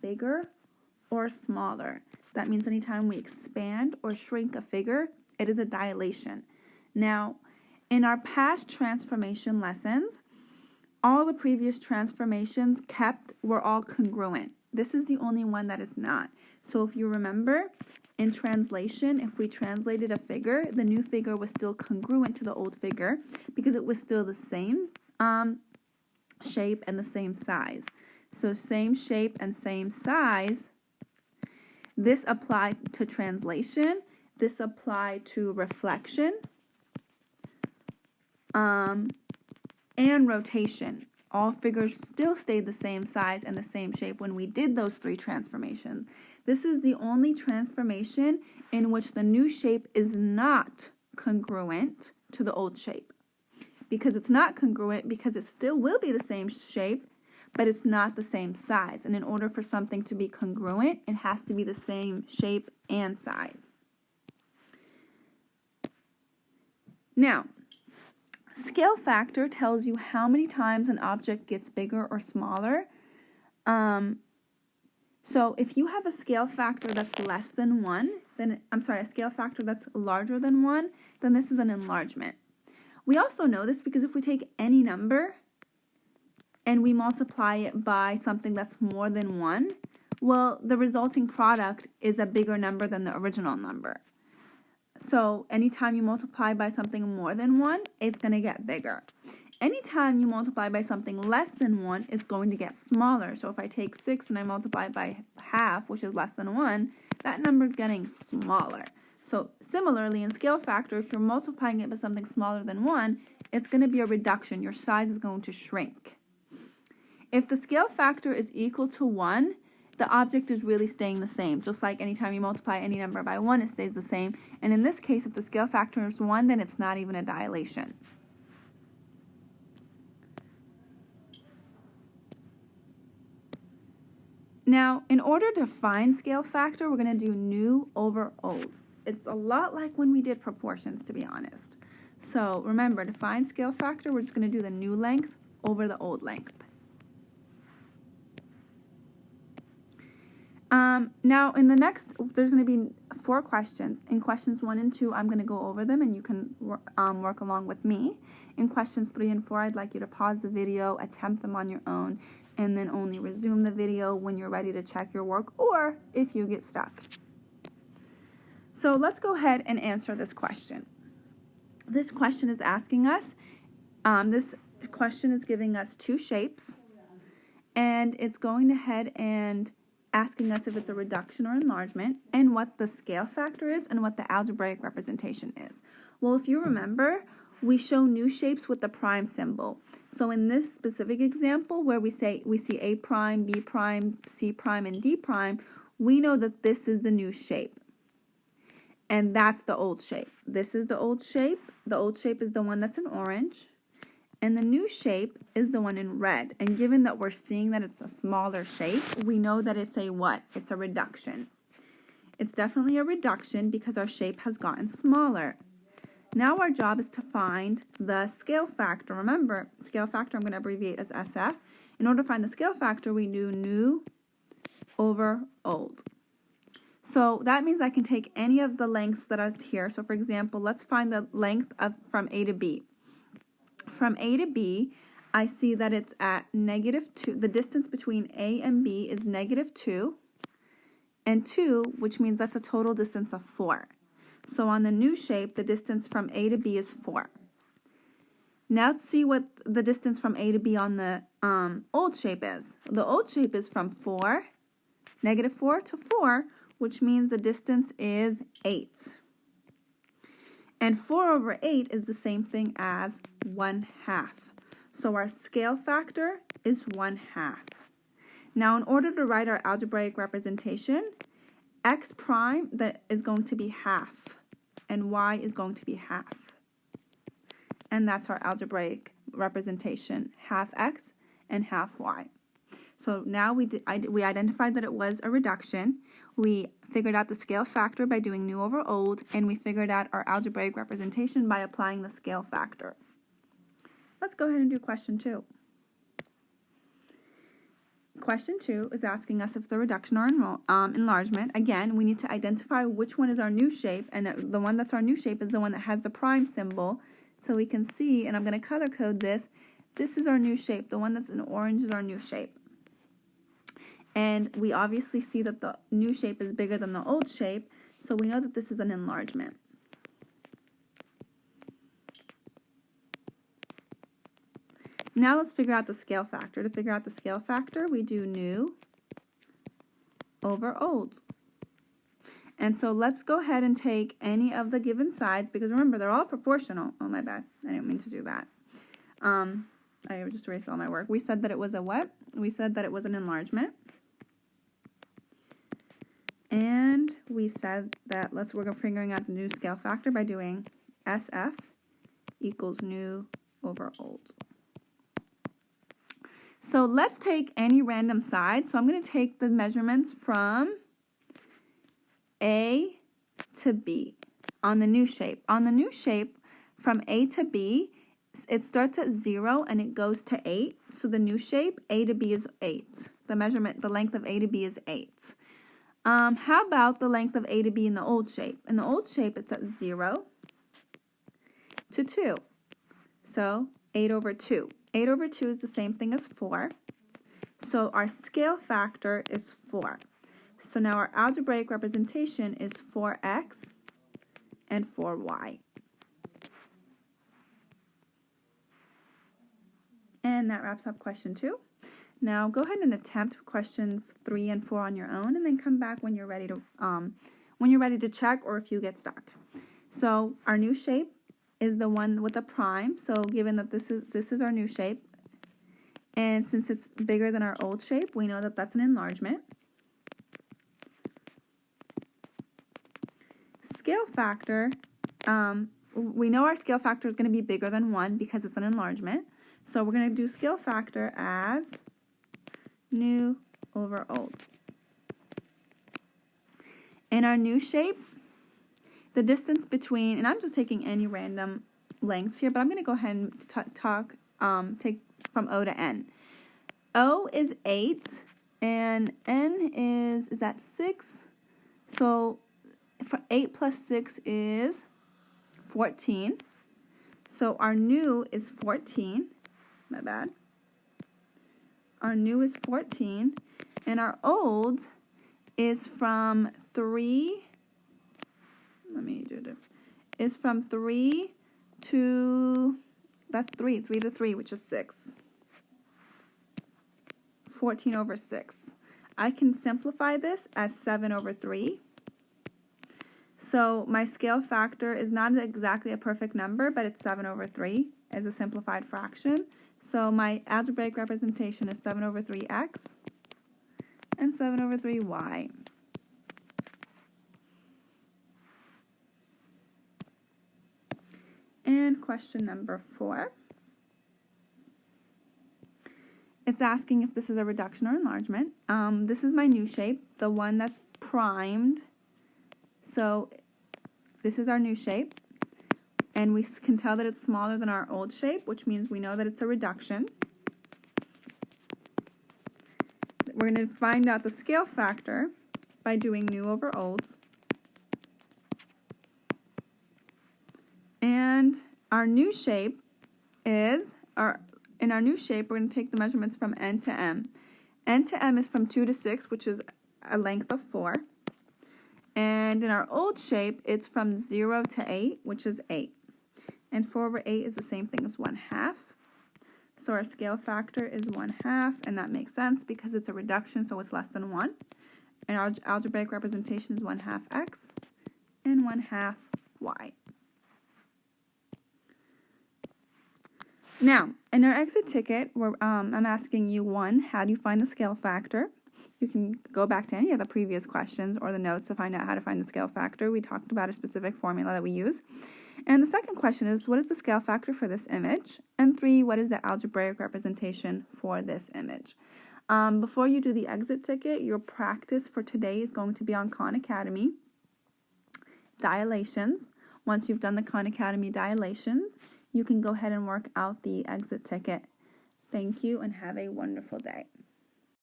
bigger or smaller. That means anytime we expand or shrink a figure, it is a dilation. Now, in our past transformation lessons, all the previous transformations were all congruent. This is the only one that is not. So if you remember, in translation, if we translated a figure, the new figure was still congruent to the old figure because it was still the same shape and the same size. So same shape and same size. This applied to translation. This applied to reflection and rotation. All figures still stayed the same size and the same shape when we did those three transformations. This is the only transformation in which the new shape is not congruent to the old shape. Because it's not congruent, because it still will be the same shape, but it's not the same size. And in order for something to be congruent, it has to be the same shape and size. Now, scale factor tells you how many times an object gets bigger or smaller. So if you have a scale factor that's less than 1, a scale factor that's larger than 1, then this is an enlargement. We also know this because if we take any number and we multiply it by something that's more than 1, well, the resulting product is a bigger number than the original number. So anytime you multiply by something more than 1, it's going to get bigger. Anytime you multiply by something less than 1, it's going to get smaller. So if I take 6 and I multiply by half, which is less than 1, that number is getting smaller. So similarly, in scale factor, if you're multiplying it by something smaller than 1, it's going to be a reduction. Your size is going to shrink. If the scale factor is equal to 1, the object is really staying the same. Just like anytime you multiply any number by 1, it stays the same. And in this case, if the scale factor is 1, then it's not even a dilation. Now, in order to find scale factor, we're going to do new over old. It's a lot like when we did proportions, to be honest. So remember, to find scale factor, we're just going to do the new length over the old length. Now, in the next, there's going to be 4 questions. In questions 1 and 2, I'm going to go over them, and you can work along with me. In questions 3 and 4, I'd like you to pause the video, attempt them on your own, and then only resume the video when you're ready to check your work or if you get stuck. So let's go ahead and answer this question. This question is asking us, this question is giving us 2 shapes, and it's going ahead and asking us if it's a reduction or enlargement, and what the scale factor is, and what the algebraic representation is. Well, if you remember, we show new shapes with the prime symbol. So in this specific example, where we see A prime, B prime, C prime, and D prime, we know that this is the new shape. And that's the old shape. This is the old shape. The old shape is the one that's in orange. And the new shape is the one in red. And given that we're seeing that it's a smaller shape, we know that it's a what? It's a reduction. It's definitely a reduction because our shape has gotten smaller. Now our job is to find the scale factor. Remember, scale factor I'm going to abbreviate as SF. In order to find the scale factor, we do new over old. So that means I can take any of the lengths that are here. So for example, let's find the length from A to B. From A to B, I see that it's at -2. The distance between A and B is -2 and 2, which means that's a total distance of 4. So on the new shape, the distance from A to B is 4. Now let's see what the distance from A to B on the old shape is. The old shape is from -4 to 4, which means the distance is 8. And 4 over 8 is the same thing as 1/2. So our scale factor is 1/2. Now in order to write our algebraic representation, x prime that is going to be half, and y is going to be half. And that's our algebraic representation, half x and half y. So now we identified that it was a reduction. We figured out the scale factor by doing new over old, and we figured out our algebraic representation by applying the scale factor. Let's go ahead and do question 2. question 2 is asking us if it's a reduction or enlargement. Again, we need to identify which one is our new shape, and the one that's our new shape is the one that has the prime symbol. So we can see, and I'm going to color code this. This is our new shape. The one that's in orange is our new shape. And we obviously see that the new shape is bigger than the old shape, so we know that this is an enlargement. Now let's figure out the scale factor. To figure out the scale factor, we do new over old. And so let's go ahead and take any of the given sides, because remember, they're all proportional. Oh, my bad. I didn't mean to do that. I just erased all my work. We said that it was a what? We said that it was an enlargement. And we said that we're figuring out the new scale factor by doing SF equals new over old. So let's take any random side. So I'm going to take the measurements from A to B on the new shape. On the new shape, from A to B, it starts at 0 and it goes to 8. So the new shape, A to B is 8. The length of A to B is 8. How about the length of A to B in the old shape? In the old shape, it's at 0 to 2. So 8 over 2. 8 over 2 is the same thing as 4. So our scale factor is 4. So now our algebraic representation is 4x and 4y. And that wraps up question 2. Now go ahead and attempt questions 3 and 4 on your own, and then come back when you're ready to check or if you get stuck. So our new shape is the one with a prime. So given that this is our new shape, and since it's bigger than our old shape, we know that that's an enlargement. Scale factor, we know our scale factor is going to be bigger than 1 because it's an enlargement. So we're going to do scale factor as new over old. In our new shape, the distance between, and I'm just taking any random lengths here, but I'm going to go ahead and take from O to N. O is 8, and N is that 6? So 8 plus 6 is 14. So our new is 14. My bad. Our new is 14, and our old is from 3. Let me do it. Is from 3 to, that's 3 to 3, which is 6. 14 over 6. I can simplify this as 7 over 3. So my scale factor is not exactly a perfect number, but it's 7 over 3 as a simplified fraction. So my algebraic representation is 7 over 3x and 7 over 3y. And question number 4. It's asking if this is a reduction or enlargement. This is my new shape, the one that's primed. So this is our new shape. And we can tell that it's smaller than our old shape, which means we know that it's a reduction. We're going to find out the scale factor by doing new over old. And our new shape is, in our new shape, we're going to take the measurements from N to M. N to M is from 2 to 6, which is a length of 4. And in our old shape, it's from 0 to 8, which is 8. And 4 over 8 is the same thing as 1/2. So our scale factor is 1/2, and that makes sense because it's a reduction, so it's less than 1. And our algebraic representation is 1/2 x and 1/2 y. Now, in our exit ticket, I'm asking you, 1, how do you find the scale factor? You can go back to any of the previous questions or the notes to find out how to find the scale factor. We talked about a specific formula that we use. And the second question is, what is the scale factor for this image? And 3, what is the algebraic representation for this image? Before you do the exit ticket, your practice for today is going to be on Khan Academy dilations. Once you've done the Khan Academy dilations, you can go ahead and work out the exit ticket. Thank you and have a wonderful day.